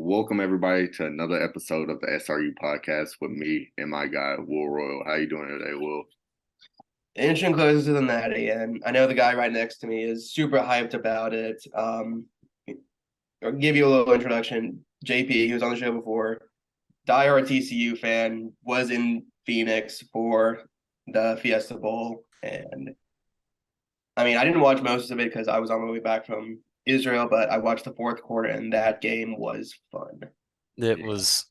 Welcome everybody to another episode of the SRU podcast with me and my guy Will Royal. How you doing today, Will? Inching closer to the Natty, and I know the guy right next to me is super hyped about it. I'll give you a little introduction. JP, he was on the show before, diehard TCU fan, was in Phoenix for the Fiesta Bowl, and I mean, I didn't watch most of it because I was on my way back from Israel, but I watched the fourth quarter, and that game was fun. It was,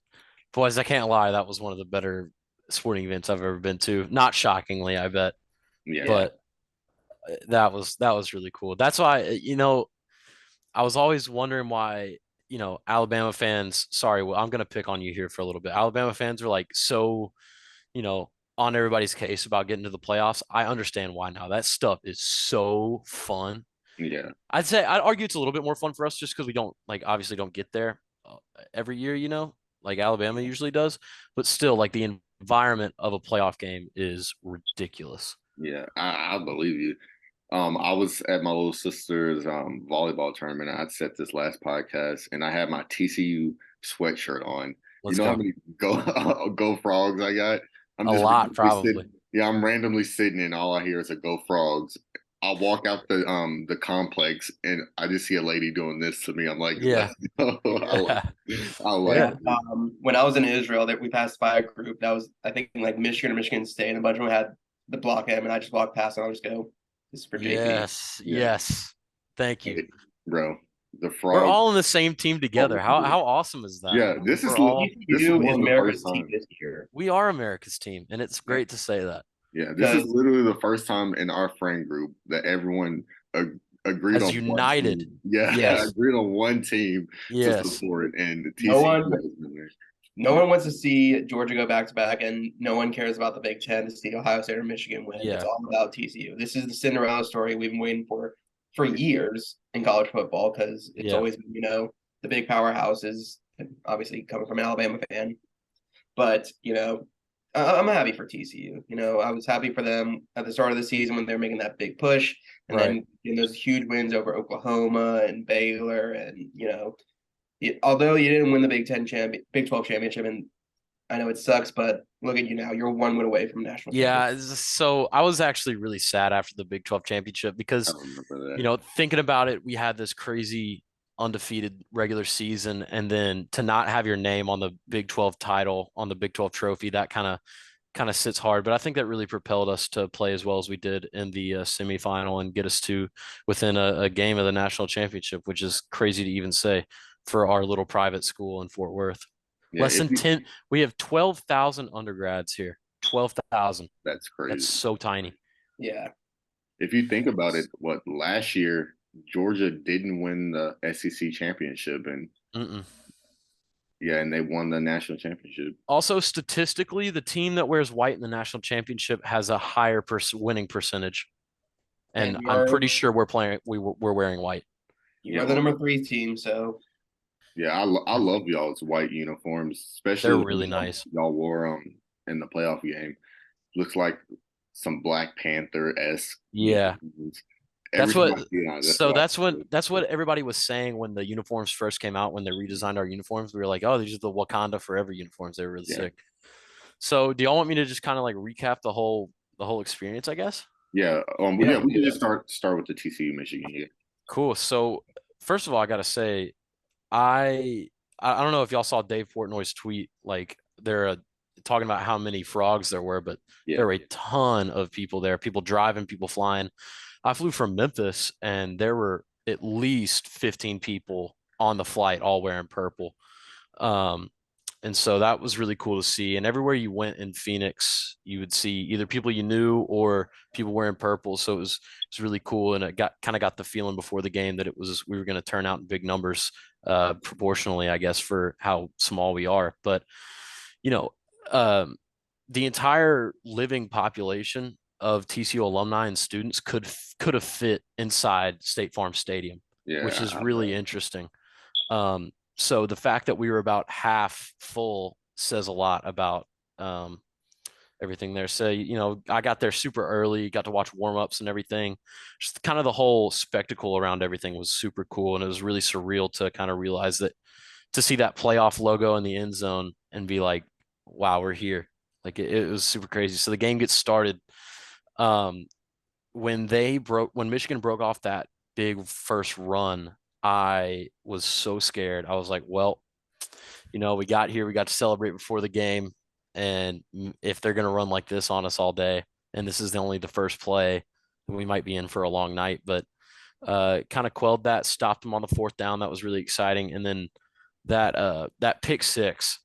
boys, I can't lie, that was one of the better sporting events I've ever been to. Not shockingly, I bet, Yeah, but that was really cool. That's why, I was always wondering why, Alabama fans, sorry, well, I'm gonna pick on you here for a little bit. Alabama fans are like so, you know, on everybody's case about getting to the playoffs. I understand why now. That stuff is so fun. yeah, I'd argue it's a little bit more fun for us just because we don't obviously don't get there every year, like Alabama usually does. But still, like the environment of a playoff game is ridiculous. yeah. I believe you. I was at my little sister's volleyball tournament. I'd said this last podcast, and I had my TCU sweatshirt on. You Let's know how go. many go frogs I got? I'm A just lot, randomly probably. sitting. Yeah, I'm randomly sitting, and all I hear is a go frogs. I walk out the complex, and I just see a lady doing this to me. I'm like, Yeah. let's go. Yeah. I like Yeah. Yeah. it. When I was in Israel, that we passed by a group that was, I think, like Michigan or Michigan State, and a bunch of them had the block M, and I just walked past and I'll just go, "This is for JP." Yes. Yeah, Yes. Thank you. hey, bro. The We're frogs. all in the same team together. How awesome is that? Yeah, We're all this is TCU one is of the first America's team times. this year we are America's team, and it's Yeah, great to say that. yeah, this is because literally the first time in our friend group that everyone ag- agreed Has on one united. team. Yeah, Yes. agreed on one team to Yes. support, and the no TCU one has been there. no one wants to see Georgia go back to back, and no one cares about the Big Ten to see Ohio State or Michigan win. It's Yeah. all about TCU. This is the Cinderella story we've been waiting for years in college football because it's Yeah. always been, the big powerhouses, obviously coming from an Alabama fan. But, I'm happy for TCU. I was happy for them at the start of the season when they were making that big push, and Right. then those huge wins over Oklahoma and Baylor, and although you didn't win the Big 12 championship, and I know it sucks, but look at you now. You're one win away from national championship. Yeah. So I was actually really sad after the Big 12 championship I because, remember that. thinking about it, we had this crazy undefeated regular season, and then to not have your name on the Big 12 title, on the Big 12 trophy, that kind of sits hard. But I think that really propelled us to play as well as we did in the semifinal and get us to within a game of the national championship, which is crazy to even say for our little private school in Fort Worth. Yeah, Less than 10, we have 12,000 undergrads here. 12,000. that's That's crazy. so tiny. Yeah. If you think about it, what last year Georgia didn't win the SEC championship, and Mm-mm. yeah, and they won the national championship. Also, statistically, the team that wears white in the national championship has a higher winning percentage, And and you I'm are pretty sure we're wearing white. you Yeah, are the number 3 team, so yeah, I love y'all's white uniforms, especially They're the really ones nice. y'all wore in the playoff game. Looks like some Black Panther esque Yeah, uniforms. Every that's time what. I see that, that's So what that's what everybody was saying when the uniforms first came out. When they redesigned our uniforms, we were like, "Oh, these are the Wakanda Forever uniforms." They were really yeah, sick. So, do y'all want me to just kind of like recap the whole experience? I guess. yeah. yeah, Yeah, we can we do can just that. start with the TCU Michigan. Yeah, Cool. So, first of all, I gotta say, I I don't know if y'all saw Dave Portnoy's tweet. Like, they're talking about how many frogs there were, but yeah, there were a ton of people there. People driving, people flying. I flew from Memphis, and there were at least 15 people on the flight, all wearing purple. Um, and so that was really cool to see. And everywhere you went in Phoenix, you would see either people you knew or people wearing purple. So it was really cool, and it got the feeling before the game that we were going to turn out in big numbers, proportionally, I guess, for how small we are. But you know, um, the entire living population of TCU alumni and students could have fit inside State Farm Stadium, which yeah. is really interesting. So the fact that we were about half full says a lot about um, everything there. So, I got there super early, got to watch warm-ups and everything. Just kind of the whole spectacle around everything was super cool. And it was really surreal to kind of realize that to see that playoff logo in the end zone and be like, wow, we're here. Like it was super crazy. So the game gets started. Um, when Michigan broke off that big first run, I was so scared. I was like, well, we got here, we got to celebrate before the game. And if they're going to run like this on us all day, and this is only the first play, we might be in for a long night. But kind of quelled that, stopped them on the fourth down. That was really exciting. And then that pick six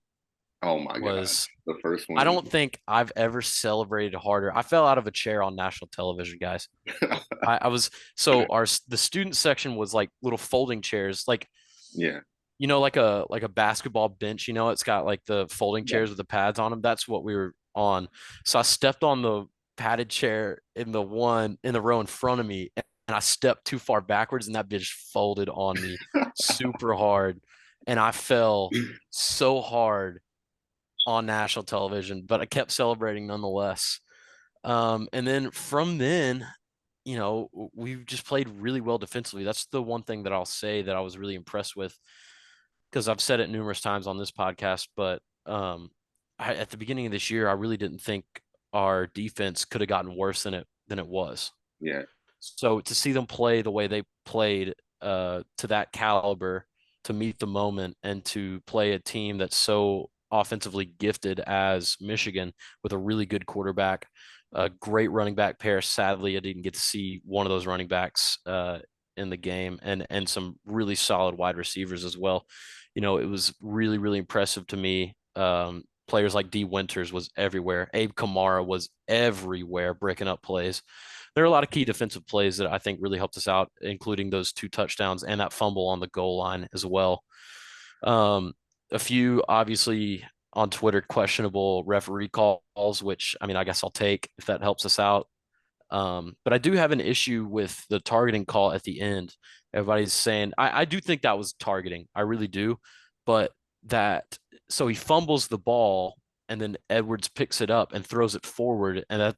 Oh my was, gosh, the first I one. don't think I've ever celebrated harder. I fell out of a chair on national television, guys. I was so the student section was like little folding chairs, like Yeah. like a basketball bench. It's got like the folding Yeah. chairs with the pads on them. That's what we were on. So I stepped on the padded chair in the row in front of me, and I stepped too far backwards, and that bitch folded on me super hard, and I fell so hard on national television, but I kept celebrating nonetheless. And then from then, we've just played really well defensively. That's the one thing that I'll say that I was really impressed with, because I've said it numerous times on this podcast, but at the beginning of this year, I really didn't think our defense could have gotten worse than it was. Yeah. So to see them play the way they played to that caliber, to meet the moment, and to play a team that's so offensively gifted as Michigan, with a really good quarterback, a great running back pair. Sadly, I didn't get to see one of those running backs in the game, and some really solid wide receivers as well. It was really, really impressive to me. Players like D. Winters was everywhere. Abe Kamara was everywhere, breaking up plays. There are a lot of key defensive plays that I think really helped us out, including those 2 touchdowns and that fumble on the goal line as well. Um, a few, obviously, on Twitter, questionable referee calls, which, I mean, I guess I'll take if that helps us out. But I do have an issue with the targeting call at the end. Everybody's saying, I do think that was targeting. I really do. But so he fumbles the ball, and then Edwards picks it up and throws it forward. And at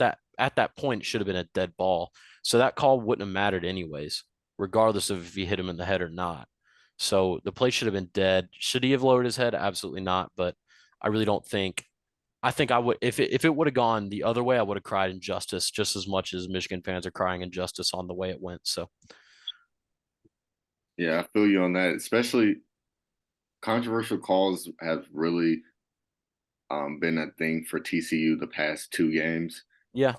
that point, it should have been a dead ball. So that call wouldn't have mattered anyways, regardless of if he hit him in the head or not. So the play should have been dead. Should he have lowered his head? Absolutely not. But I really don't think. I think I would, if it would have gone the other way, I would have cried injustice just as much as Michigan fans are crying injustice on the way it went. So Yeah, I feel you on that. Especially controversial calls have really been a thing for TCU the past 2 games. yeah,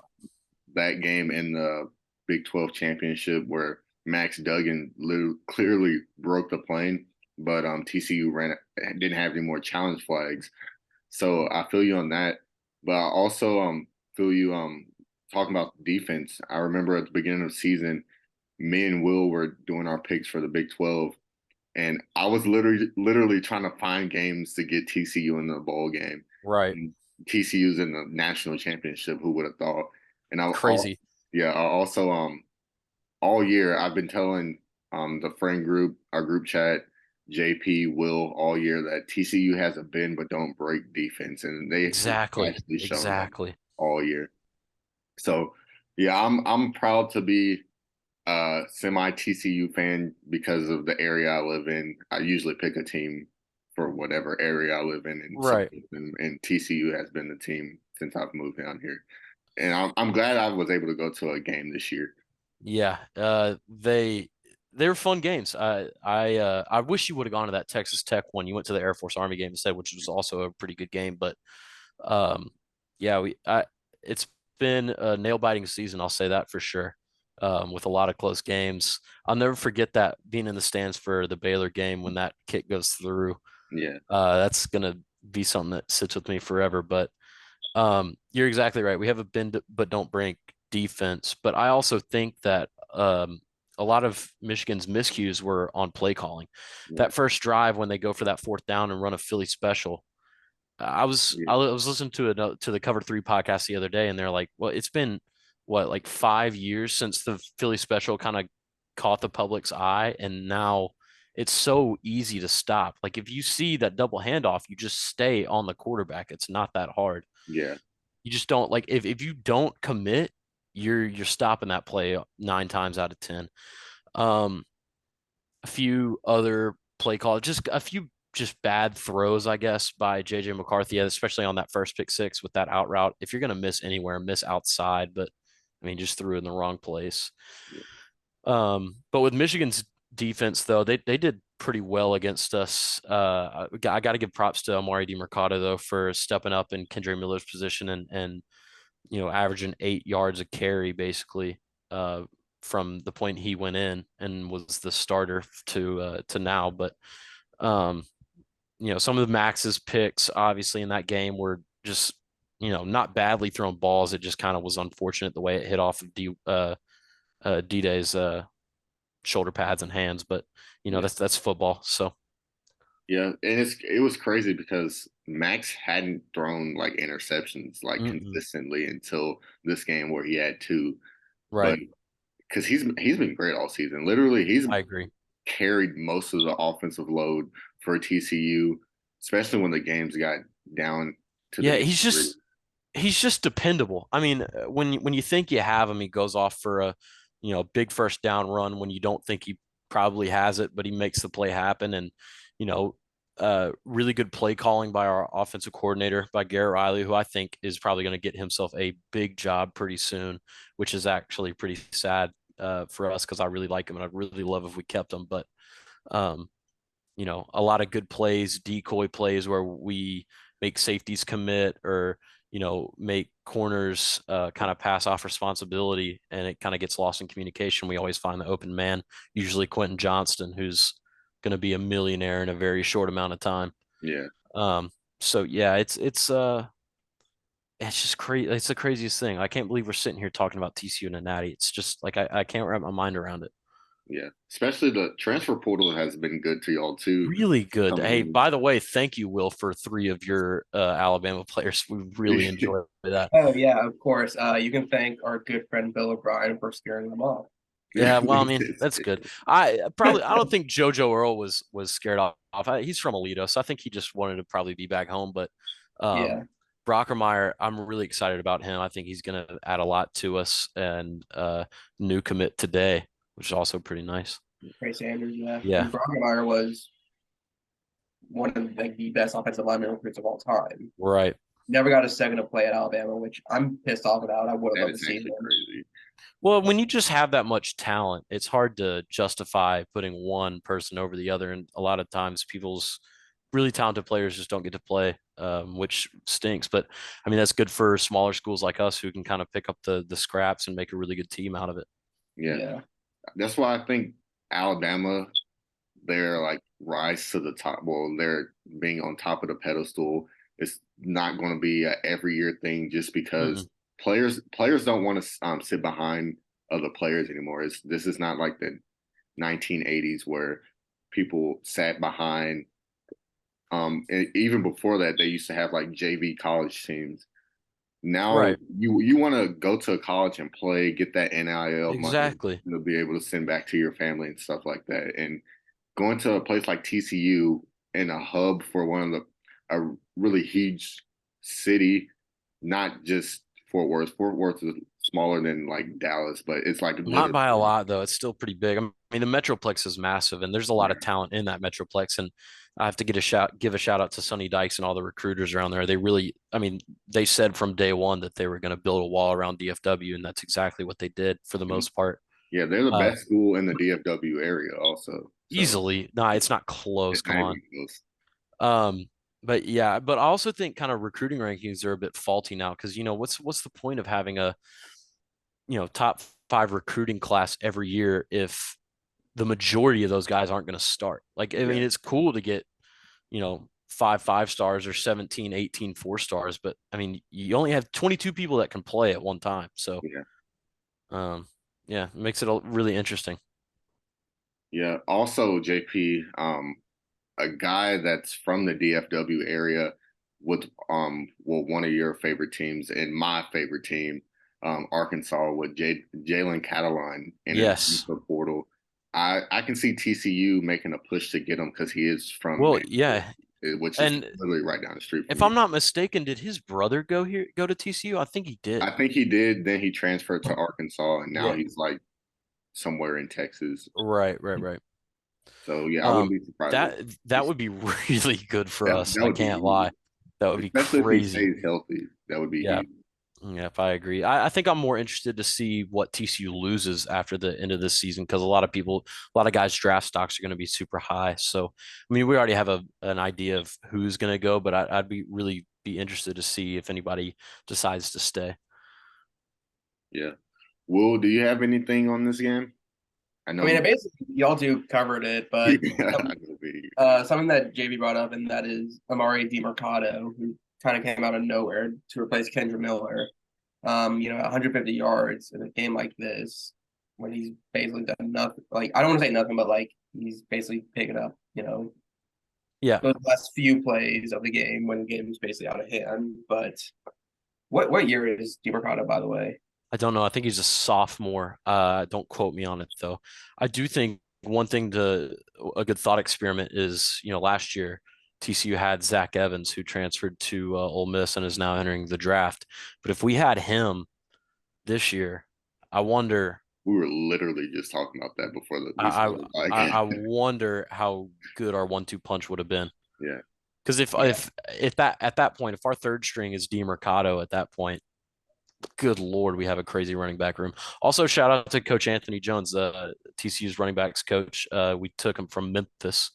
That game in the Big 12 championship where Max Duggan clearly broke the plane, but TCU didn't have any more challenge flags. So I feel you on that. But I also feel you talking about defense. I remember at the beginning of the season, me and Will were doing our picks for the Big 12, and I was literally trying to find games to get TCU in the bowl game. right. And TCU's in the national championship. Who would have thought? And Crazy. I also all year I've been telling the friend group, our group chat, JP, Will, all year that TCU has a bend but don't break defense, and they have Exactly. actually shown that Exactly. all year. So yeah, I'm proud to be semi TCU fan because of the area I live in. I usually pick a team for whatever area I live in and Right. support them. And TCU has been the team since I've moved down here. And I'm glad I was able to go to a game this year. Yeah. They were fun games. I wish you would have gone to that Texas Tech one. You went to the Air Force Army game instead, which was also a pretty good game. But um, yeah, it's been a nail biting season. I'll say that for sure. With a lot of close games. I'll never forget that, being in the stands for the Baylor game when that kick goes through. Yeah. That's gonna be something that sits with me forever. But you're exactly right. We have a bend but don't break defense. But I also think that a lot of Michigan's miscues were on play calling. Yeah. That first drive when they go for that fourth down and run a Philly special. I was listening to the Cover 3 podcast the other day, and they're like, well, it's been what, like 5 years since the Philly special kind of caught the public's eye, and now it's so easy to stop. Like if you see that double handoff, you just stay on the quarterback. It's not that hard. Yeah. You just don't, like, if you don't commit, you're stopping that play 9 times out of 10. A few other play calls, just a few just bad throws, I guess, by JJ McCarthy, especially on that first pick six with that out route. If you're going to miss anywhere, miss outside, but I mean, just threw in the wrong place. But with Michigan's defense, though, they did pretty well against us. I got to give props to Amari DiMercato, though, for stepping up in Kendre Miller's position and averaging 8 yards a carry basically from the point he went in and was the starter to now. But some of the Max's picks, obviously, in that game were just, not badly thrown balls. It just kind of was unfortunate the way it hit off of D-Day's shoulder pads and hands. But, that's football. So, yeah. And it was crazy because Max hadn't thrown like interceptions like consistently until this game where he had two. Right. But because he's been great all season. Literally, he's I agree. carried most of the offensive load for TCU, especially when the games got down to Yeah, the he's just dependable. I mean, when you think you have him, he goes off for a big first down run when you don't think he probably has it, but he makes the play happen. And really good play calling by our offensive coordinator, by Garrett Riley, who I think is probably going to get himself a big job pretty soon, which is actually pretty sad for us because I really like him and I'd really love if we kept him. But um, a lot of good plays, decoy plays where we make safeties commit or, make corners kind of pass off responsibility and it kind of gets lost in communication. We always find the open man, usually Quentin Johnston, who's going to be a millionaire in a very short amount of time. Yeah. So yeah, it's just crazy. It's the craziest thing. I can't believe we're sitting here talking about TCU and a Natty. It's just like I can't wrap my mind around it. Yeah. Especially the transfer portal has been good to y'all too. Really good. Hey, In. by the way, thank you, Will, for 3 of your Alabama players. We really enjoyed that. Oh yeah, of course. You can thank our good friend Bill O'Brien for scaring them off. Yeah, well, I mean, that's good. I don't think JoJo Earl was scared off. He's from Alito, so I think he just wanted to probably be back home. But Yeah. Brockermeyer, I'm really excited about him. I think he's going to add a lot to us, and new commit today, which is also pretty nice. Trey Sanders, yeah. Yeah. And Brockermeyer was one of the best offensive lineman recruits of all time. Right. Never got a second to play at Alabama, which I'm pissed off about. I would have That loved to is see actually him. crazy. Well, when you just have that much talent, it's hard to justify putting one person over the other. And a lot of times people's really talented players just don't get to play, which stinks. But I mean, that's good for smaller schools like us who can kind of pick up the scraps and make a really good team out of it. Yeah. That's why I think Alabama, their like rise to the top, well, they're being on top of the pedestal. It's not going to be a every year thing just because players don't want to sit behind other players anymore. This is not like the 1980s where people sat behind. And even before that, they used to have like JV college teams. Now Right. you want to go to a college and play, get that NIL Exactly. money to be able to send back to your family and stuff like that. And going to a place like TCU and a hub for a really huge city, not just Fort Worth. Fort Worth is smaller than like Dallas, but it's like Not by a lot, though. It's still pretty big. I mean, the Metroplex is massive, and there's a lot of talent in that Metroplex. And I have to give a shout out to Sonny Dykes and all the recruiters around there. They really, I mean, they said from day one that they were going to build a wall around DFW, and that's exactly what they did for the most part. Yeah, they're the best school in the DFW area, also. So. Easily, no, it's not close. Come on. But yeah, but I also think kind of recruiting rankings are a bit faulty now because what's the point of having a top 5 recruiting class every year if the majority of those guys aren't going to start? Like, I mean, it's cool to get 5 stars or 17, 18 4-stars, but I mean, you only have 22 people that can play at one time. So it makes it really interesting. Yeah. Also, JP, a guy that's from the DFW area with one of your favorite teams and my favorite team, Arkansas, with Jalen Cataline in the portal. I can see TCU making a push to get him because he is from which is literally right down the street. If I'm not mistaken, did his brother go to TCU? I think he did. I think he did. Then he transferred to Arkansas, and now he's like somewhere in Texas. Right. So yeah, I wouldn't be surprised if That would be really good for us. that I would be can't huge, lie. That would be especially if he crazy. stays healthy. That would be Yeah. huge. Yeah, if I agree. I think I'm more interested to see what TCU loses after the end of this season because a lot of guys' draft stocks are going to be super high. So, I mean, we already have an idea of who's going to go, but I'd be really be interested to see if anybody decides to stay. Yeah. Will, do you have anything on this game? I I mean, know. basically, y'all two covered it, but Yeah, I know. something that JB brought up, and that is Amari DiMercado, who kind of came out of nowhere to replace Kendra Miller. 150 yards in a game like this, when he's basically done nothing. Like, I don't want to say nothing, but like he's basically picking up, Yeah, those last few plays of the game when the game was basically out of hand. But what year is DiMercado, by the way? I don't know. I think he's a sophomore. Don't quote me on it though. I do think one thing to a good thought experiment is, last year TCU had Zach Evans who transferred to Ole Miss and is now entering the draft. But if we had him this year, I wonder. We were literally just talking about that before we I started. I wonder how good our 1-2 punch would have been. Yeah. Because Yeah. if that at that point, if our third string is DiMercado at that point, good Lord, we have a crazy running back room. Also, shout out to Coach Anthony Jones, TCU's running backs coach. We took him from Memphis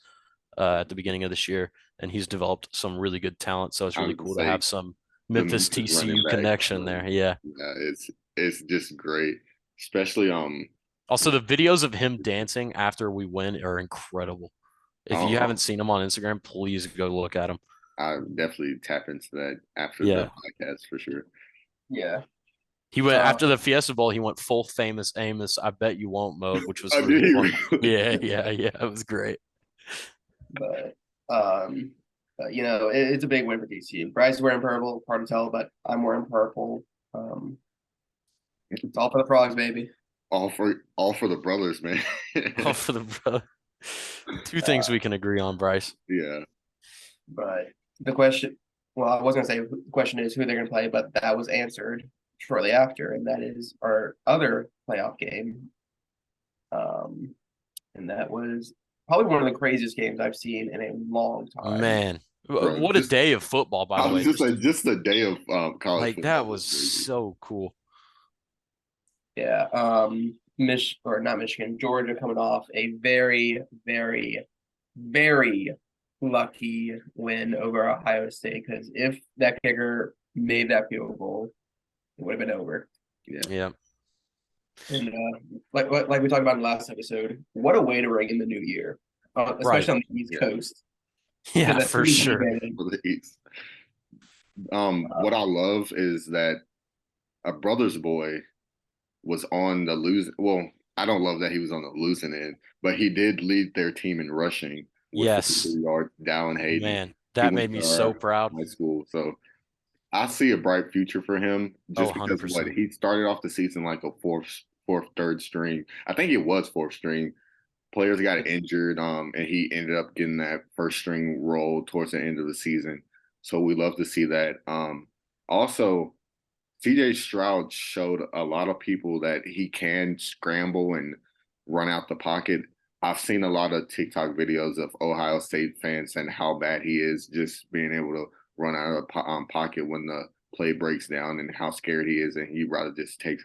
at the beginning of this year, and he's developed some really good talent. So it's I really was gonna cool to say have some the Memphis Memphis running TCU back. connection there. Yeah. Yeah, it's just great, especially Also, the videos of him dancing after we win are incredible. If you haven't um, seen him on Instagram, please go look at him. I definitely tap into that after the Yeah. podcast for sure. Yeah. He went Uh, after the Fiesta Bowl. He went full famous Amos. I bet you won't mode, which was Oh, did really he fun. really? Yeah, yeah, yeah. It was great. but it's a big win for DC. Bryce is wearing purple, hard to tell, but I'm wearing purple. It's all for the frogs, baby. All for the brothers, man. Oh, for the bro. Two things we can agree on, Bryce. Yeah. But the question, well, I was gonna say the question is who they're gonna play, but that was answered shortly after, and that is our other playoff game. And that was probably one of the craziest games I've seen in a long time. Man, Bro, what a day of football, by I the was way. just like, just the day of college Like that football was was crazy. so cool. Yeah. Or not Michigan, Georgia coming off a very, very, very lucky win over Ohio State. Because if that kicker made that field goal, it would have been over. Yeah. Yeah. And like we talked about in the last episode, what a way to ring in the new year, Right. especially on the East Yeah. Coast. Yeah, Because for sure. For the East. What I love is that a brother's boy was on the losing. Well, I don't love that he was on the losing end, but he did lead their team in rushing with Yes. 43 yards. Dallin Hayden. Man, He that went made to me so our proud. high school, so I see a bright future for him. Oh, Just because what 100%. he started off the season like a third string. I think it was fourth string. Players got injured, and he ended up getting that first string role towards the end of the season. So we love to see that. Also, CJ Stroud showed a lot of people that he can scramble and run out the pocket. I've seen a lot of TikTok videos of Ohio State fans saying how bad he is just being able to run out of the pocket when the play breaks down and how scared he is, and he'd rather just take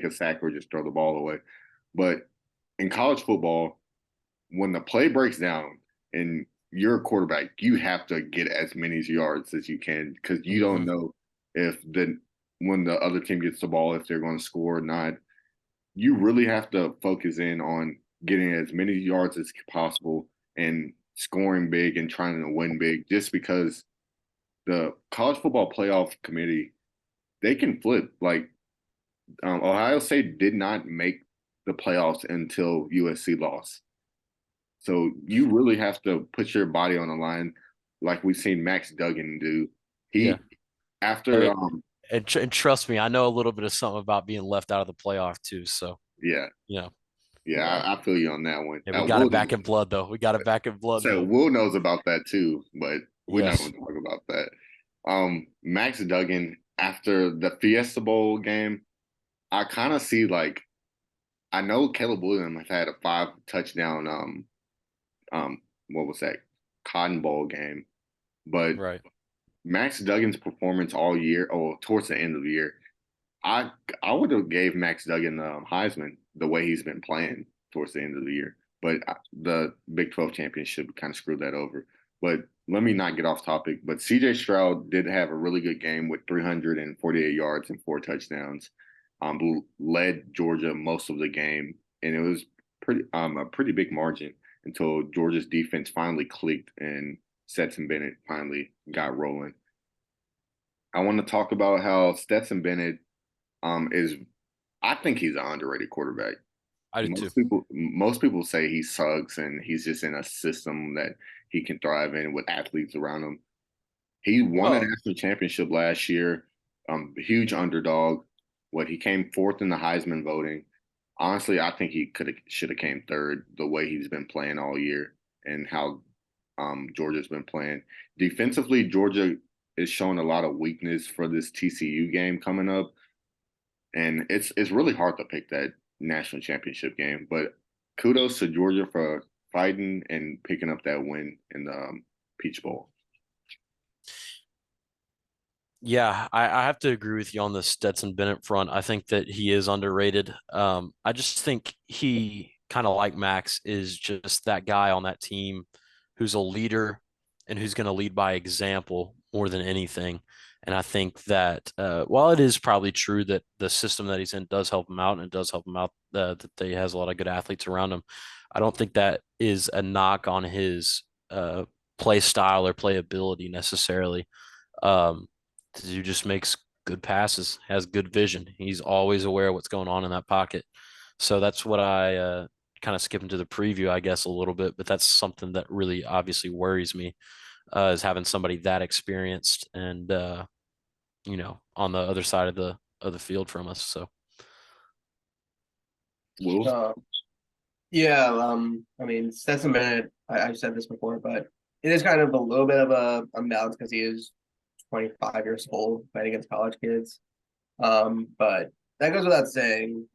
a sack or just throw the ball away. But in college football, when the play breaks down and you're a quarterback, you have to get as many yards as you can because you don't know if when the other team gets the ball, if they're going to score or not. You really have to focus in on getting as many yards as possible and scoring big and trying to win big just because the college football playoff committee, they can flip. Like Ohio State did not make the playoffs until USC lost. So you really have to put your body on the line, like we've seen Max Duggan do. Yeah. He after And, and trust me, I know a little bit of something about being left out of the playoff too. So, yeah, you know, yeah, Yeah. I feel you on that one. yeah, we got it back in blood though. We got it back in blood So though. Will knows about that too, but we're not Yes. going to talk about that. Max Duggan after the Fiesta Bowl game, I kind of see like I know Caleb Williams had a 5 touchdown what was that, Cotton Bowl game. But Right. Max Duggan's performance all year, oh, towards the end of the year, I I would have gave Max Duggan Heisman the way he's been playing towards the end of the year, but the Big 12 championship kind of screwed that over. But let me not get off topic. But C.J. Stroud did have a really good game with 348 yards and 4 touchdowns. Led Georgia most of the game, and it was a pretty big margin until Georgia's defense finally clicked and Stetson Bennett finally got rolling. I want to talk about how Stetson Bennett is I think he's an underrated quarterback. I do too. Most people say he sucks and he's just in a system that he can thrive in with athletes around him. He won a Well, national championship last year, huge underdog. He came fourth in the Heisman voting. Honestly, I think he should have came third the way he's been playing all year and how Georgia's been playing. Defensively, Georgia is showing a lot of weakness for this TCU game coming up, and it's really hard to pick that national championship game. But kudos to Georgia for fighting and picking up that win in the Peach Bowl. Yeah, I have to agree with you on the Stetson Bennett front. I think that he is underrated. I just think he kind of like Max is just that guy on that team who's a leader and who's going to lead by example more than anything. And I think that while it is probably true that the system that he's in does help him out and it does help him out that he has a lot of good athletes around him, I don't think that is a knock on his play style or play ability necessarily. Um, the dude just makes good passes, has good vision. He's always aware of what's going on in that pocket. So that's what I kind of skip into the preview, I guess, a little bit. But that's something that really obviously worries me is having somebody that experienced and on the other side of the field from us. So Will? yeah, I mean, Stetson Bennett, I've said this before, but it is kind of a little bit of a imbalance because he is 25 years old playing against college kids. But that goes without saying.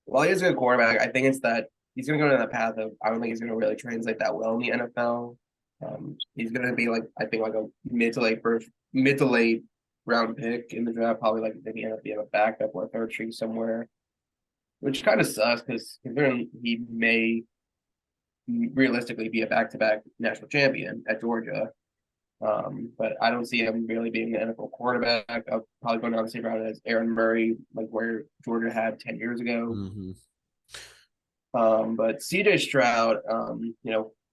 While he is a good quarterback, I think it's that he's going to go down the path of I don't think he's going to really translate that well in the NFL. He's going to be like I think like a mid to late round pick in the draft, probably like maybe end up being a backup or a third string somewhere, which kind of sucks because considering he may realistically be a back-to-back national champion at Georgia. But I don't see him really being an NFL quarterback. I'll probably go down the same route as Aaron Murray, like where Georgia had 10 years ago. mhm. But CJ Stroud,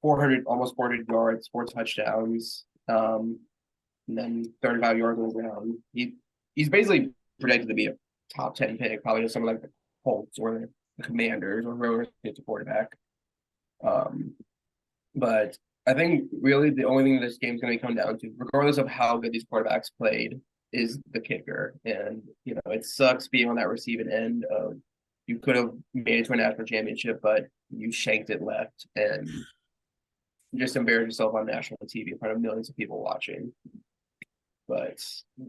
400, almost 400 yards, 4 touchdowns, and then 35 yards on the ground. He's basically projected to be a top 10 pick, probably to someone like the Colts or the Commanders or whoever gets a quarterback. But I think really the only thing this game's going to come down to, regardless of how good these quarterbacks played, is the kicker. And, it sucks being on that receiving end of you could have made it to a national championship, but you shanked it left and just embarrassed yourself on national TV in front of millions of people watching. But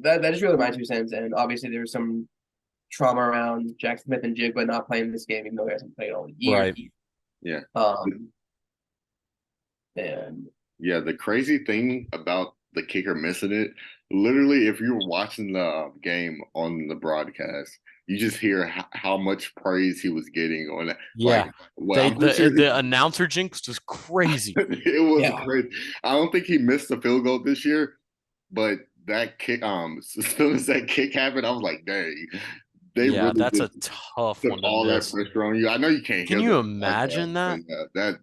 that is really my 2 cents. And obviously there's some trauma around Jack Smith and Jigba not playing this game, even though he hasn't played all year. Right. Yeah. And Yeah, the crazy thing about the kicker missing it, literally, if you were watching the game on the broadcast, you just hear how much praise he was getting on it. Yeah. I'm pretty sure The announcer jinx was crazy. it was Yeah. crazy. I don't think he missed a field goal this year, but that kick, as soon as that kick happened, I was like, dang, they Yeah, really that's did a tough put one to all that miss. pressure on you. I know you can't Can hear you the imagine that?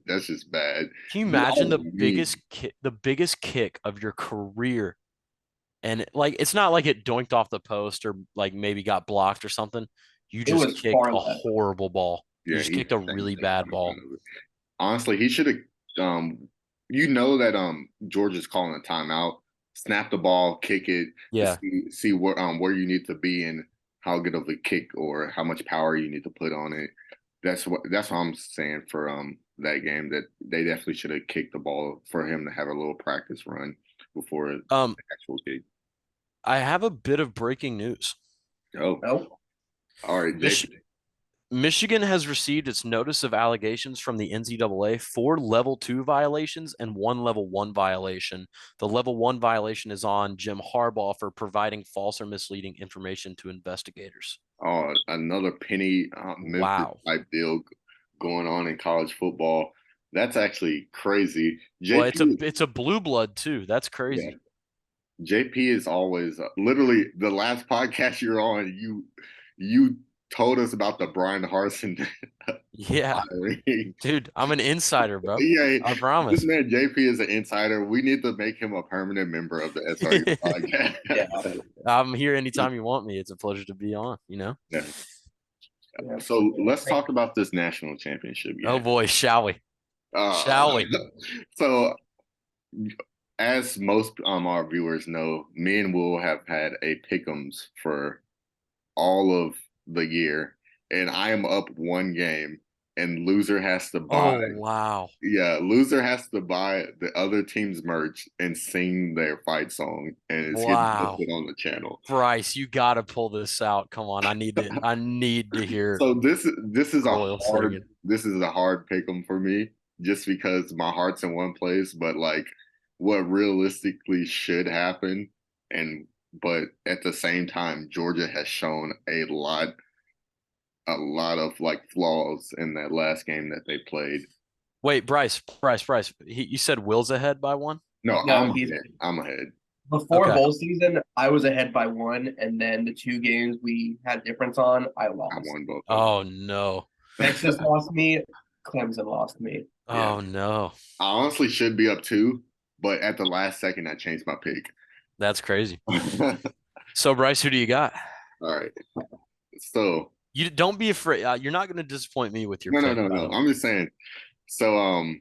that's just bad. Can you But imagine the biggest kick of your career? And it's not like it doinked off the post or like maybe got blocked or something. You it just was kicked far a left. horrible ball. You yeah, just he kicked a really bad ball. honestly, he should have. That Georgia's calling a timeout. Snap the ball, kick it, to Yeah. see where you need to be and how good of a kick or how much power you need to put on it. That's what I'm saying for that game, that they definitely should have kicked the ball for him to have a little practice run before the Um, actual kick. I have a bit of breaking news. Oh, Nope. all right, Mich- Jake. Michigan has received its notice of allegations from the NCAA for level 2 violations and 1 level 1 violation. The level 1 violation is on Jim Harbaugh for providing false or misleading information to investigators. Oh, another penny Memphis Wow. type deal going on in college football. That's actually crazy. Well, JP, it's a blue blood too. That's yeah, crazy. JP is always literally the last podcast you're on. You told us about the Brian Harson Yeah. firing. Dude, I'm an insider, bro. Yeah, I this promise. man JP is an insider. We need to make him a permanent member of the SRU podcast. Yeah. I'm here anytime you want me. It's a pleasure to be on, you know? Yeah. Yeah. So let's talk about this national championship Oh game. boy, shall we? Uh, Shall we? so as most our viewers know, me and Will have had a pick'ems for all of the year, and I am up one game, and loser has to buy. Oh wow. Yeah, loser has to buy the other team's merch and sing their fight song, and it's getting Wow. posted on the channel. Bryce, you gotta pull this out. Come on. I need to hear So this is a Royal hard singing. this is a hard pick'em for me, just because my heart's in one place, but like what realistically should happen, and but at the same time, Georgia has shown a lot of like flaws in that last game that they played. Wait, Bryce. You said Will's ahead by one? No, No, he's I'm ahead. before Okay. bowl season, I was ahead by one, and then the 2 games we had difference on, I I lost. won both of Oh no. Texas lost me, Clemson lost me. Yeah. Oh no. I honestly should be up two, but at the last second, I changed my pick. That's crazy. All So Bryce, who do you got? right. So You don't be afraid. You're not going to disappoint me with your no, no, pick, no, by the no. way. I'm just saying. So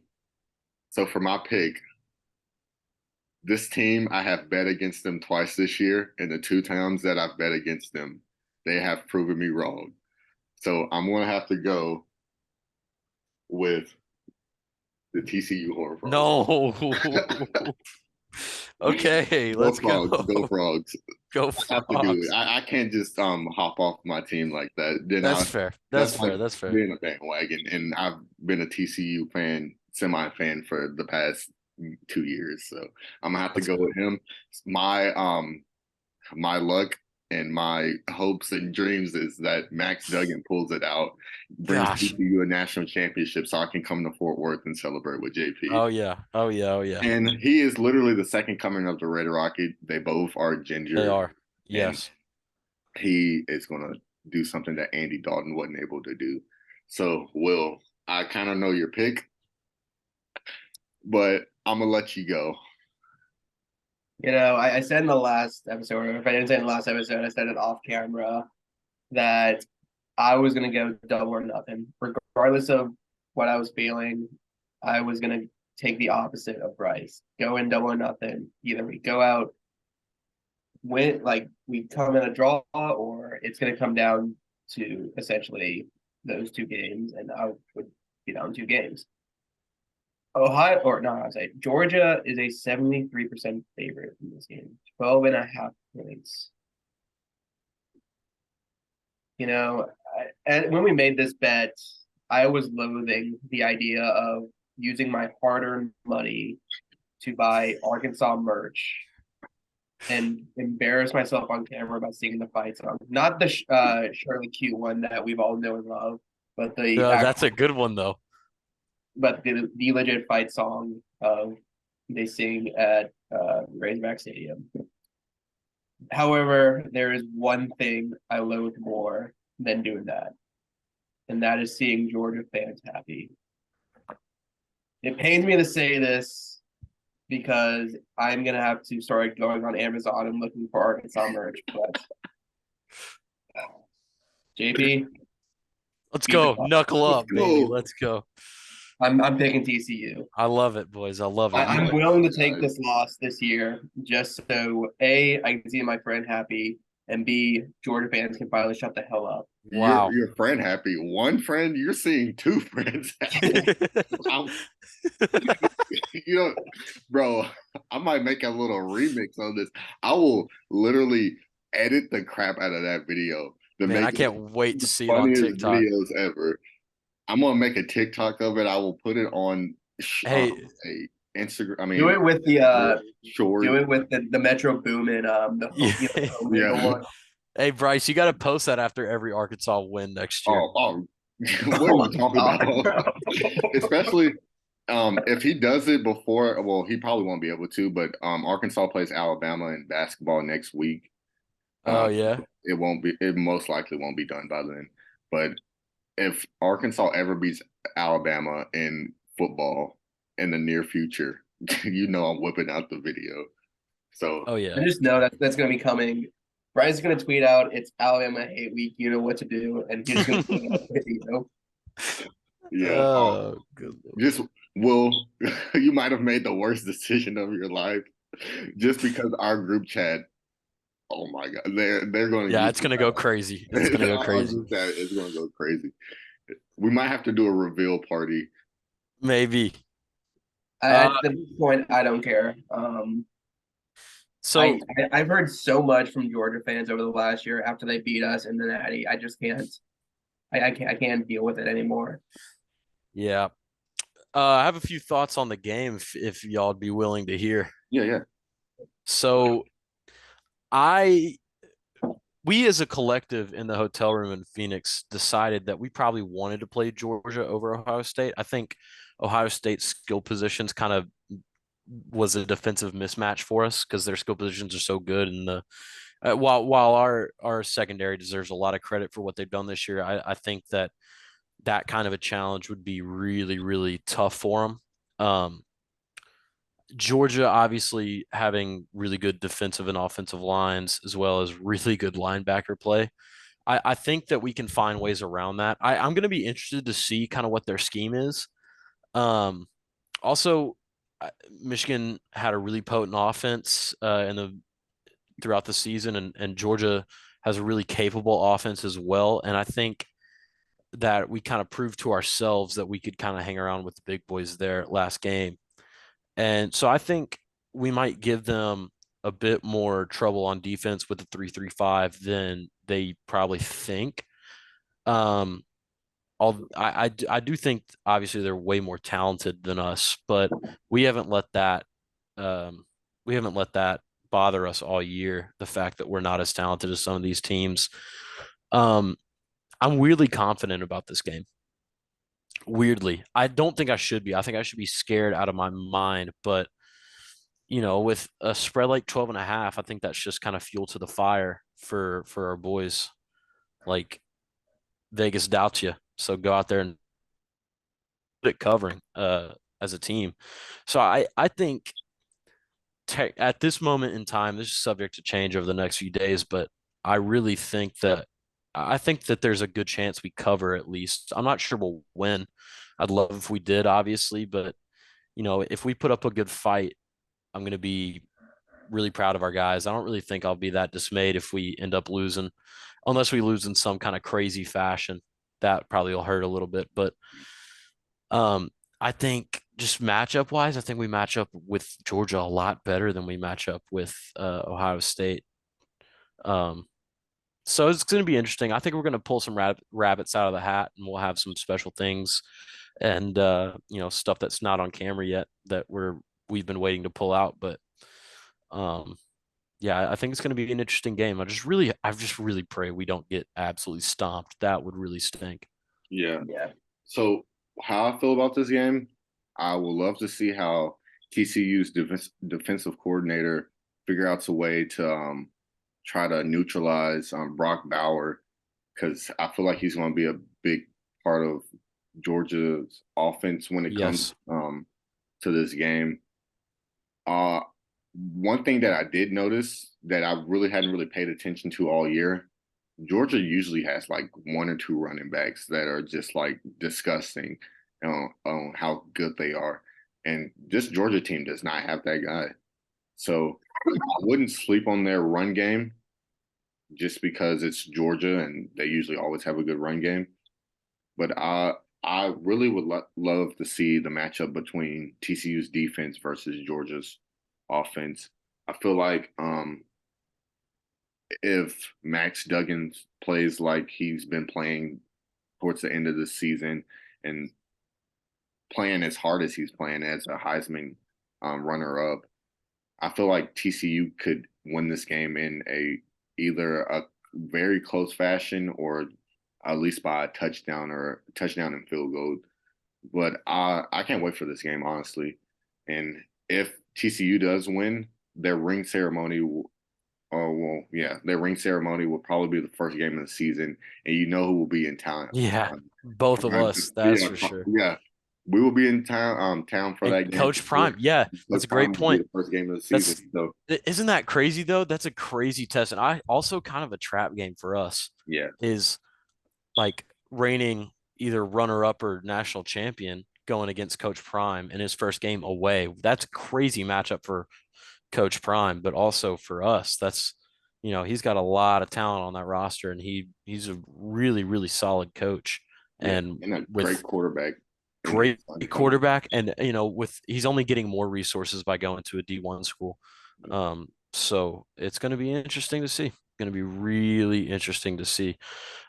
so for my pick, this team I have bet against them twice this year, and the 2 times that I've bet against them, they have proven me wrong. So I'm gonna have to go with the TCU Horned Frogs. No. Okay, Go let's Frogs, go. go Frogs. Go I have to do it. Frogs. I can't just hop off my team like that. Then That's fair. that's That's like fair. That's fair. being a bandwagon, and I've been a TCU fan, semi fan for the past 2 years. So I'm gonna have to That's go fair. with him. My luck and my hopes and dreams is that Max Duggan pulls it out, brings Gosh. TCU a national championship, so I can come to Fort Worth and celebrate with JP. Oh yeah. Oh yeah. Oh yeah. And he is literally the second coming of the Red Rocket. They both are They ginger. are. And Yes. he is going to do something that Andy Dalton wasn't able to do. So, Will, I kind of know your pick, but I'm going to let you go. You know, I said in the last episode, or if I didn't say in the last episode, I said it off camera that I was going to go double or nothing. Regardless of what I was feeling, I was going to take the opposite of Bryce. Go in double or nothing. Either we go out, win, like we come in a draw, or it's going to come down to essentially those 2 games, and I would be down 2 games. Ohio, or no, I say Georgia is a 73% favorite in this game, 12.5 points. You know, and when we made this bet, I was loathing the idea of using my hard-earned money to buy Arkansas merch and embarrass myself on camera by singing the fight song. Not the Shirley Q one that we've all know and love, but the That's a good one though. but the legit fight song they sing at Razorback Stadium. However, there is one thing I loathe more than doing that, and that is seeing Georgia fans happy. It pains me to say this because I'm gonna have to start going on Amazon and looking for Arkansas merch, but JP, Let's go. Knuckle up, baby. go. Let's go. I'm picking TCU. I love it, boys. I love it. I'm willing to take this loss this year just so A, I can see my friend happy, and B, Georgia fans can finally shut the hell up. Wow. Your friend happy. One friend, you're seeing 2 friends happy. You know, bro, I might make a little remix on this. I will literally edit the crap out of that video. to Man, make I it can't wait to the see it on funniest TikTok. videos ever. I'm gonna make a TikTok of it. I will put it on Hey, a Instagram. I Do mean, it with the short. do it with the Metro Boomin yeah. the home angle Yeah. one. Hey, Bryce, you got to post that after every Arkansas win next year. Oh, what are Oh my you talking god, about? bro. Especially if he does it before, well, he probably won't be able to, but Arkansas plays Alabama in basketball next week. Oh Um, yeah. it most likely won't be done by then. But if Arkansas ever beats Alabama in football in the near future, I'm whipping out the video. So Oh yeah. I just know that's gonna be coming. Brian's gonna tweet out it's Alabama hate week, you know what to do, and he's gonna put out a video. yeah, Oh, good Lord. just will you might have made the worst decision of your life just because our group chat. Oh my God, they're going Yeah, to it's gonna go crazy. It's gonna go our crazy. group chat is going to go crazy. We might have to do a reveal party. Maybe. At Uh, this point, I don't care. so I've heard so much from Georgia fans over the last year after they beat us in the Natty. I just can't. I can't deal with it anymore. yeah. I have a few thoughts on the game if y'all'd be willing to hear. Yeah, yeah, So I we as a collective in the hotel room in Phoenix decided that we probably wanted to play Georgia over Ohio State. I think Ohio State's skill positions kind of was a defensive mismatch for us because their skill positions are so good. And the while our secondary deserves a lot of credit for what they've done this year, I think that kind of a challenge would be really really tough for them. Georgia obviously having really good defensive and offensive lines as well as really good linebacker play. I think that we can find ways around that. I'm going to be interested to see kind of what their scheme is. Um, also, Michigan had a really potent offense throughout the season, and Georgia has a really capable offense as well. And I think that we kind of proved to ourselves that we could kind of hang around with the big boys there last game. And so I think we might give them a bit more trouble on defense with the 3-3-5 than they probably think. Um, I do think obviously they're way more talented than us, but we haven't let that um, we haven't let that bother us all year. The fact that we're not as talented as some of these teams. Um, I'm weirdly confident about this game. Weirdly, I don't think I should be. I think I should be scared out of my mind, but with a spread like 12 and a half, I think that's just kind of fuel to the fire for our boys. Like Vegas doubts you. So go out there and put it covering as a team. So I think at this moment in time, this is subject to change over the next few days, but I really think that there's a good chance we cover at least. I'm not sure we'll win. I'd love if we did, obviously, but if we put up a good fight, I'm going to be really proud of our guys. I don't really think I'll be that dismayed if we end up losing, unless we lose in some kind of crazy fashion. That probably will hurt a little bit, but um, I think just matchup wise, I think we match up with Georgia a lot better than we match up with Ohio State. Um, so it's going to be interesting. I think we're going to pull some rabbits out of the hat, and we'll have some special things and stuff that's not on camera yet that we've been waiting to pull out. But um, yeah, I think it's going to be an interesting game. I just really pray we don't get absolutely stomped. That would really stink. yeah. Yeah. So how I feel about this game, I would love to see how TCU's defensive coordinator figure out a way to try to neutralize Brock Bauer because I feel like he's going to be a big part of Georgia's offense when it comes Yes. to this game. Uh, one thing that I did notice that I really hadn't really paid attention to all year, Georgia usually has like one or two running backs that are just like disgusting on how good they are. And this Georgia team does not have that guy. So I wouldn't sleep on their run game just because it's Georgia and they usually always have a good run game. But I really would love to see the matchup between TCU's defense versus Georgia's offense. I feel like if Max Duggan plays like he's been playing towards the end of the season and playing as hard as he's playing as a Heisman runner up, I feel like TCU could win this game in either a very close fashion or at least by a touchdown and field goal. But I can't wait for this game, honestly. And if TCU does win, their ring ceremony their ring ceremony will probably be the first game of the season, and you know who will be in town. Yeah, both of us, that's for sure. Yeah, we will be in town for And that game. Coach Prime, yeah, that's a great point. The first game of the That's season. So isn't that crazy though? That's a crazy test, and I also kind of a trap game for us yeah, is like reigning either runner up or national champion going against Coach Prime in his first game away. That's a crazy matchup for Coach Prime, but also for us. That's he's got a lot of talent on that roster, and he's a really, really solid coach. yeah, And and a with great quarterback. great quarterback, and with he's only getting more resources by going to a D1 school. So it's going to be interesting to see. Going to be really interesting to see.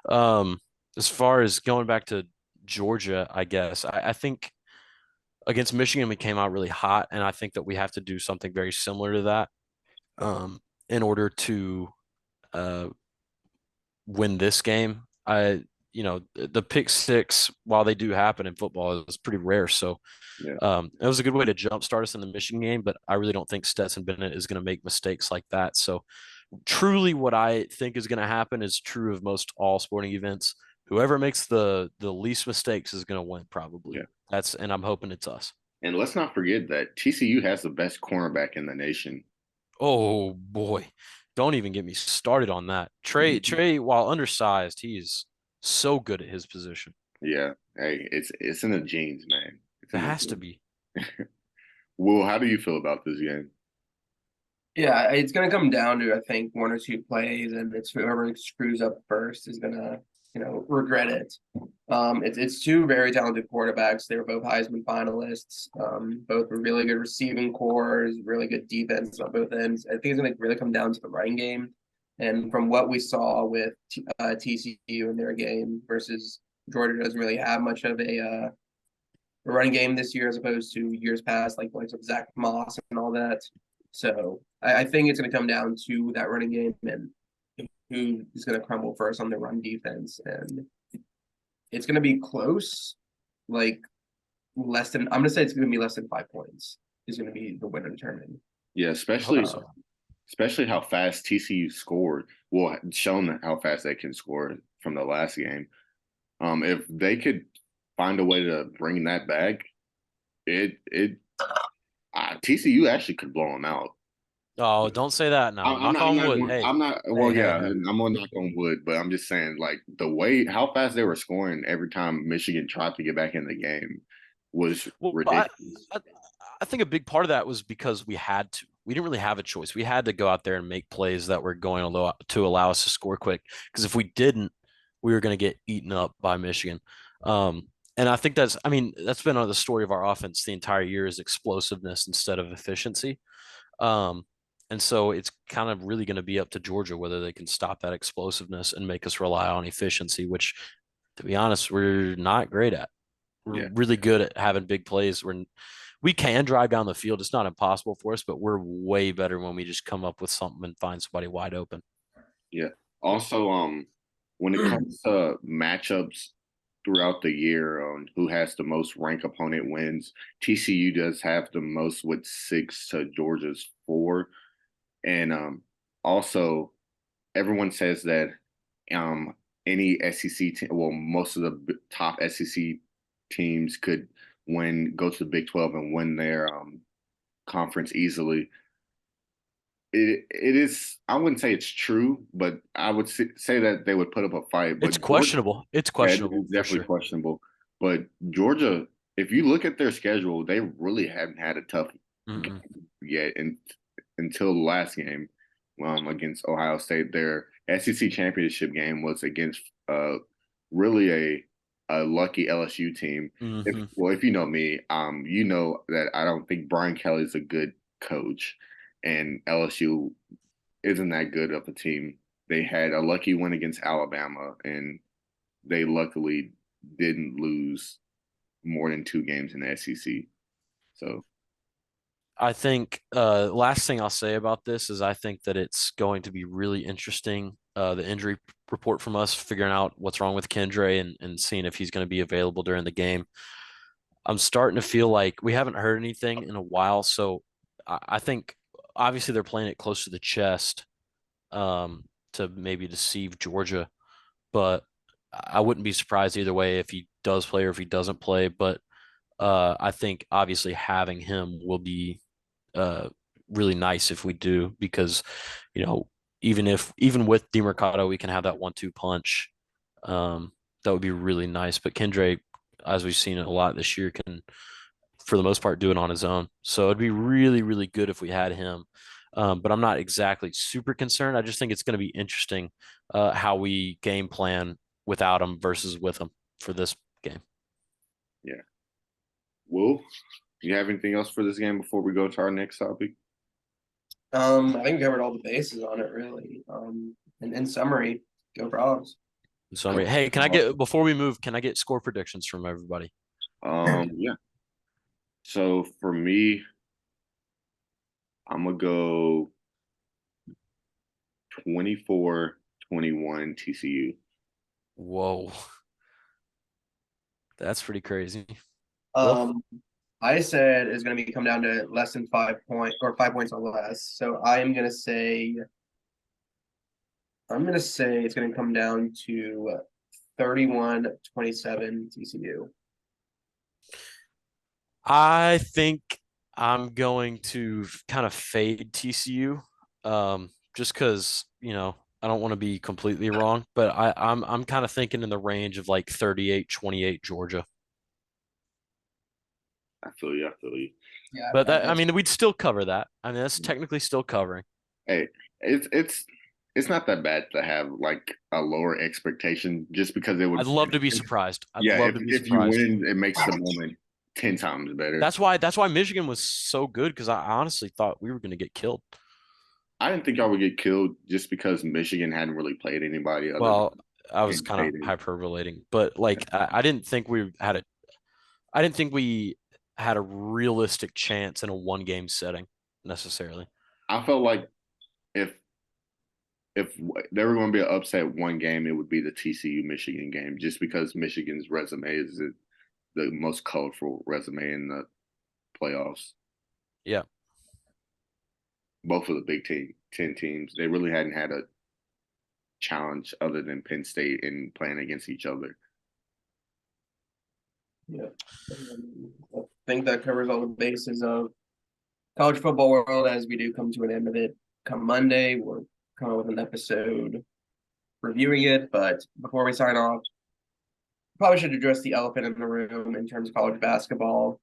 As far as going back to Georgia, I guess I think against Michigan we came out really hot, and I think that we have to do something very similar to that in order to uh, win this game. The pick six, while they do happen in football, is pretty rare. So yeah. it was a good way to jumpstart us in the Michigan game, but I really don't think Stetson Bennett is going to make mistakes like that. So truly what I think is going to happen is true of most all sporting events. Whoever makes the least mistakes is going to win probably. Yeah. And I'm hoping it's us. And let's not forget that TCU has the best cornerback in the nation. Oh boy. Don't even get me started on that. Trey, while undersized, he's so good at his position. Yeah. Hey, it's in the genes, man. It has to be. Well, how do you feel about this game? Yeah, it's gonna come down to I think one or two plays, and it's whoever screws up first is gonna, regret it. It's two very talented quarterbacks. They were both Heisman finalists. Both were really good receiving cores, really good defense on both ends. I think it's gonna really come down to the running game. And from what we saw with TCU in their game versus Georgia, doesn't really have much of a running game this year as opposed to years past, like of Zach Moss and all that. So I think it's going to come down to that running game and who is going to crumble first on the run defense. And it's going to be close, like I'm going to say it's going to be less than 5 points is going to be the winner determined. Yeah, especially how fast TCU scored. Well, shown how fast they can score from the last game. If they find a way to bring that back, TCU actually could blow them out. Oh, don't say that now. Knock on wood. Hey, I'm not. Well, hey, yeah, hey. I'm gonna knock on wood, but I'm just saying, like how fast they were scoring every time Michigan tried to get back in the game was ridiculous. I think a big part of that was because we had to. We didn't really have a choice. We had to go out there and make plays that were going to allow us to score quick. Because if we didn't, we were going to get eaten up by Michigan. And I think that's been the story of our offense the entire year is explosiveness instead of efficiency. And so it's kind of really going to be up to Georgia whether they can stop that explosiveness and make us rely on efficiency, which, to be honest, we're not great at. We're really good at having big plays. We can drive down the field. It's not impossible for us, but we're way better when we just come up with something and find somebody wide open. Yeah. Also, when it comes to matchups throughout the year on who has the most ranked opponent wins, TCU does have the most with 6 to Georgia's 4. And also, everyone says that any SEC team, well, most of the top SEC teams could go to the Big 12 and win their conference easily. It is. I wouldn't say it's true, but I would say that they would put up a fight. But it's questionable. It's questionable. It's definitely questionable. But Georgia, if you look at their schedule, they really haven't had a tough game yet, until the last game against Ohio State. Their SEC championship game was against really a lucky LSU team. If you know me, you know that I don't think Brian Kelly's a good coach, and LSU isn't that good of a team. they had a lucky win against Alabama, and they luckily didn't lose more than 2 games in the SEC. So I think last thing I'll say about this is I think that it's going to be really interesting. The injury report from us, figuring out what's wrong with Kendra and seeing if he's going to be available during the game. I'm starting to feel like we haven't heard anything in a while, so I think obviously they're playing it close to the chest to maybe deceive Georgia, but I wouldn't be surprised either way if he does play or if he doesn't play. But I think obviously having him will be uh, really nice if we do, because you know even with DeMercado we can have that 1-2 punch. That would be really nice. But Kendra, as we've seen it a lot this year, can for the most part do it on his own. So it'd be really really good if we had him. But I'm not exactly super concerned. I just think it's going to be interesting how we game plan without him versus with him for this game. yeah. Will, do you have anything else for this game before we go to our next topic? I think we covered all the bases on it, really. And in summary, go Frogs. In summary, hey, can I get before we move? Can I get score predictions from everybody? Yeah. So for me, I'm gonna go 24-21 TCU. Whoa, that's pretty crazy. I said it's going to come down to less than 5 points or 5 points or less. So I'm going to say it's going to come down to 31-27 TCU. I think I'm going to kind of fade TCU, just because I don't want to be completely wrong, but I'm kind of thinking in the range of like 38-28 Georgia. I feel you. I feel you. Yeah, But I mean, we'd still cover that. I mean, that's technically still covering. Hey, it's not that bad to have like a lower expectation just because it would. I'd love to be surprised. I'd Yeah, love to be if you surprised. win, it makes the moment 10 times better. That's why Michigan was so good, because I honestly thought we were going to get killed. I didn't think y'all would get killed just because Michigan hadn't really played anybody other Well, than I was Penn kind of State. hyperbolating, but like I didn't think I didn't think we had a realistic chance in a 1-game setting necessarily. I felt like if if there were going to be an upset 1 game, it would be the TCU Michigan game, just because Michigan's resume is the most colorful resume in the playoffs. Yeah. Both of the Big 10 teams, they really hadn't had a challenge other than Penn State in playing against each other. Yeah. I think that covers all the bases of college football world as we do come to an end of it. Come Monday, we'll come up with an episode reviewing it. But before we sign off, probably should address the elephant in the room in terms of college basketball.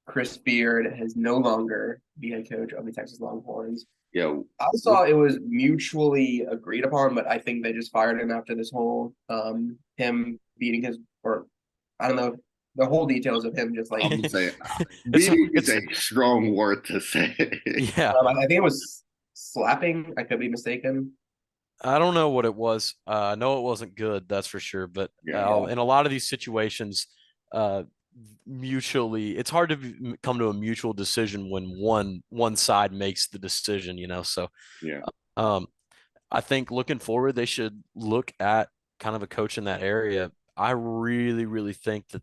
Chris Beard has no longer the head coach of the Texas Longhorns. Yeah, I saw it was mutually agreed upon, but I think they just fired him after this whole him beating his, or I don't know, the whole details of him just like I'm gonna say beating is a strong word to say. Yeah. I think it was slapping. I could be mistaken. I don't know what it was. I know it wasn't good, that's for sure. But Yeah. in a lot of these situations, mutually, it's hard to come to a mutual decision when one side makes the decision. So Yeah. I think looking forward, they should look at kind of a coach in that area. I really, really think that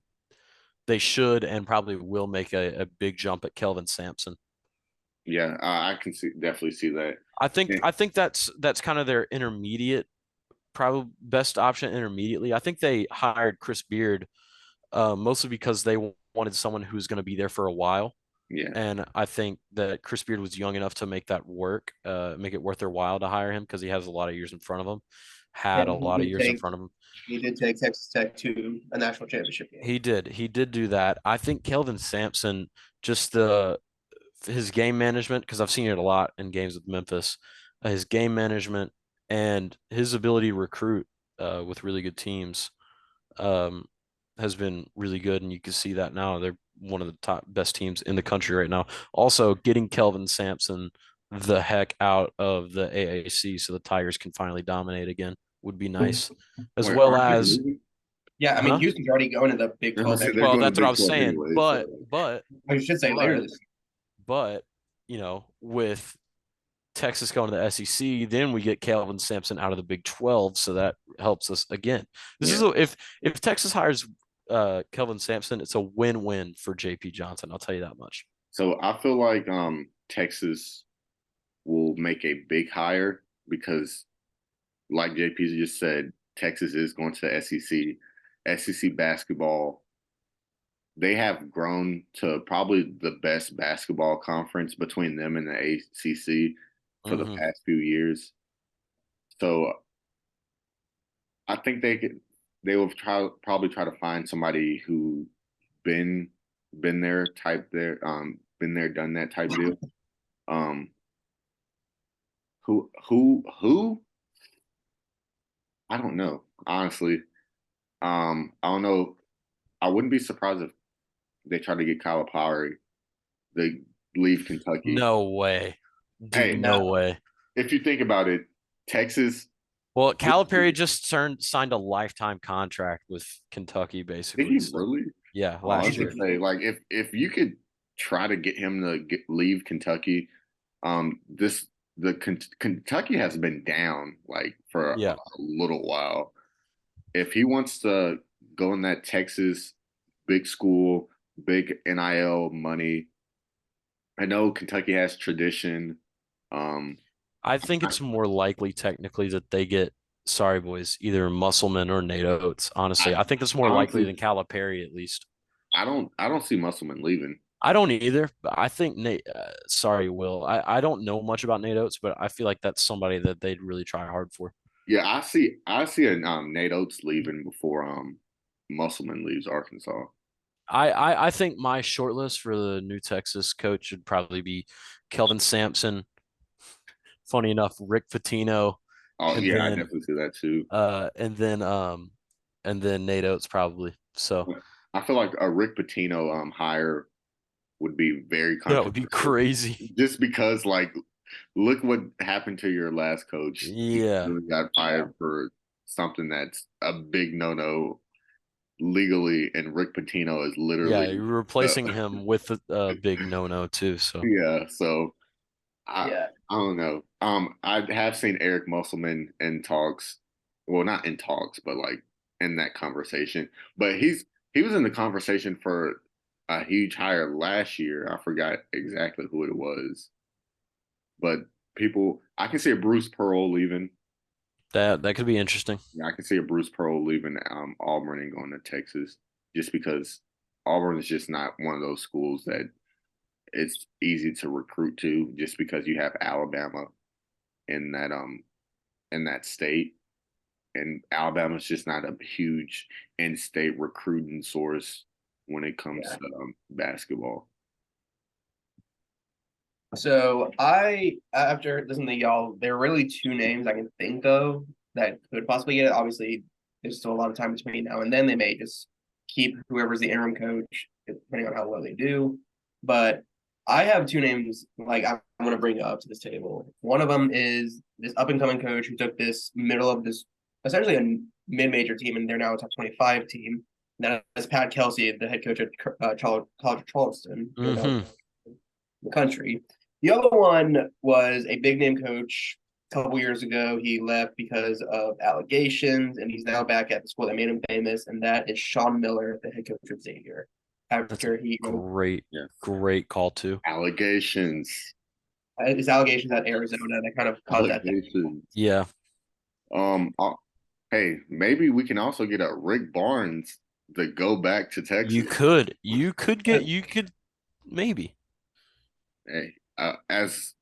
they should and probably will make a big jump at Kelvin Sampson. Yeah, I can definitely see that. I think that's kind of their intermediate, probably best option intermediately. I think they hired Chris Beard mostly because they wanted someone who's going to be there for a while. Yeah. And I think that Chris Beard was young enough to make that work, make it worth their while to hire him, because he has a lot of years in front of him, had a lot of years in front of him. He did take Texas Tech to a national championship game. He did do that. I think Kelvin Sampson, just his game management, because I've seen it a lot in games with Memphis, his game management and his ability to recruit with really good teams has been really good, and you can see that now. They're one of the top best teams in the country right now. Also, getting Kelvin Sampson the heck out of the AAC so the Tigers can finally dominate again. Would be nice. As Wait, well aren't they as, moving? Yeah, I mean, huh? Houston's already going to the Big They're gonna 12 say next they're Well, going to that's what I Big was 12 saying. anyway. But So but I should say later but this. but with Texas going to the SEC, then we get Calvin Sampson out of the Big 12, so that helps us again. This is yeah. if Texas hires Kelvin Sampson, it's a win-win for JP Johnson. I'll tell you that much. So I feel like Texas will make a big hire because, like JP just said, Texas is going to the SEC. SEC basketball, they have grown to probably the best basketball conference between them and the ACC for the Mm-hmm. past few years. So I think they will probably try to find somebody who been been there type there been there done that type deal. Um who I don't know, honestly. I don't know. I wouldn't be surprised if they try to get Kyle Lowry. They leave Kentucky. No way, dude. Hey, No, No way. if you think about it, Texas Well, did Calipari just signed a lifetime contract with Kentucky, basically. he So really? yeah, Oh, I last was gonna year. say, like, if you could try to get him to leave Kentucky, this Kentucky has been down like for a Yeah, little while. If he wants to go in that Texas big school, big NIL money, I know Kentucky has tradition. Um, I think it's more likely technically that they get. Sorry, boys, either Musselman or Nate Oates. Honestly, I I think that's more likely honestly, than Calipari at least. I don't see Musselman leaving. I don't either, but I think Nate. Sorry, Will. I don't know much about Nate Oates, but I feel like that's somebody that they'd really try hard for. Yeah, I see a Nate Oates leaving before Musselman leaves Arkansas. I think my short list for the new Texas coach would probably be Kelvin Sampson. Funny enough, Rick Pitino, Oh and yeah, I then definitely see that too. uh, and then Nate Oates probably. So I feel like a Rick Pitino hire would be very that would be controversial, crazy. just because like look what happened to your last coach. He Yeah, literally got fired for something that's a big no-no legally, and Rick Pitino is yeah. literally You're the replacing him with a big no-no too. So yeah. So I yeah. I don't know. I have seen Eric Musselman in talks. Well, not in talks, but like in that conversation. But he was in the conversation for a huge hire last year. I forgot exactly who it was, but I can see a Bruce Pearl leaving. that could be interesting. Yeah, I can see a Bruce Pearl leaving Auburn and going to Texas, just because Auburn is just not one of those schools that it's easy to recruit to, just because you have Alabama in that state, and Alabama's just not a huge in-state recruiting source when it comes Yeah. to basketball. So after listening to y'all, there are really two names I can think of that could possibly get it. Obviously, there's still a lot of time between now and then. They may just keep whoever's the interim coach, depending on how well they do. But I have two names like I'm going to bring up to this table. One of them is this up and coming coach who took this middle of this essentially a mid-major team, and they're now a top 25 team. That is Pat Kelsey, the head coach at College of Charleston, Hmm. the country. The other one was a big name coach a couple years ago. He left because of allegations, and he's now back at the school that made him famous, and that is Sean Miller, the head coach of Xavier. That's a After he great, Yes. great call too. Allegations. his allegations at Arizona that kind of caused that. Allegations. Yeah, Um, uh, hey, maybe we can also get a Rick Barnes to go back to you Texas. could, you could maybe. Hey, as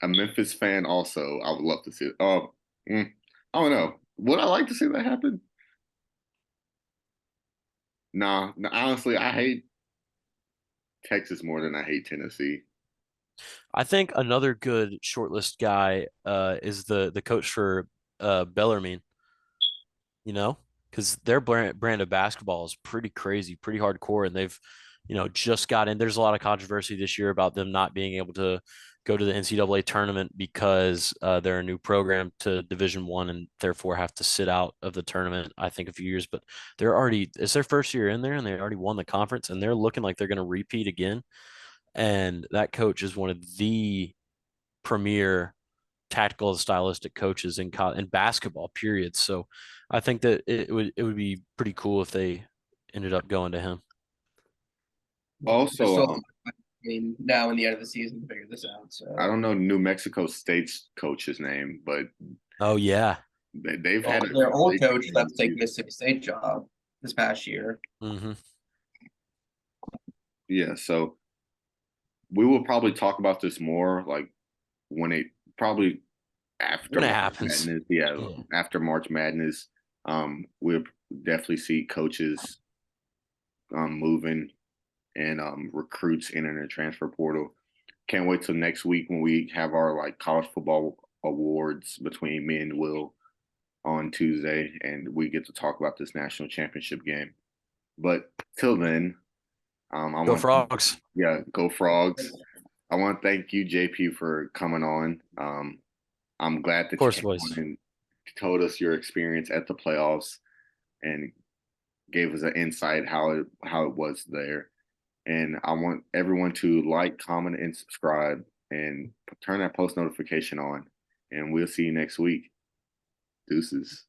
a Memphis fan, also, I would love to see it. Oh, I don't know. Would I like to see that happen? Nah, honestly, I hate Texas more than I hate Tennessee. I think another good shortlist guy is the coach for Bellarmine, you know, because their brand of basketball is pretty crazy, pretty hardcore, and they've, just got in. There's a lot of controversy this year about them not being able to go to the NCAA tournament because they're a new program to Division One and therefore have to sit out of the tournament, I think, a few years. But it's their first year in there and they already won the conference and they're looking like they're going to repeat again. And that coach is one of the premier tactical and stylistic coaches in basketball, period. So I think that it would be pretty cool if they ended up going to him. There's Also, still, I mean, now in the end of the season to figure this out. So I don't know New Mexico State's coach's name, but Oh yeah. they've had their old great coach beginning left of to the take season. Mississippi State job this past year. Mm-hmm. Yeah, so we will probably talk about this more like when it probably after When it March happens. Madness. Yeah, Yeah. after March Madness, we'll definitely see coaches moving and recruits entering the transfer portal. Can't wait till next week when we have our like college football awards between me and Will on Tuesday, and we get to talk about this national championship game. But till then, I Go want Frogs. yeah, go Frogs. I want to thank you, JP, for coming on. I'm glad Of that you course, came boys. on and told us your experience at the playoffs and gave us an insight how it was there. And I want everyone to like, comment, and subscribe, and turn that post notification on. And we'll see you next week. Deuces.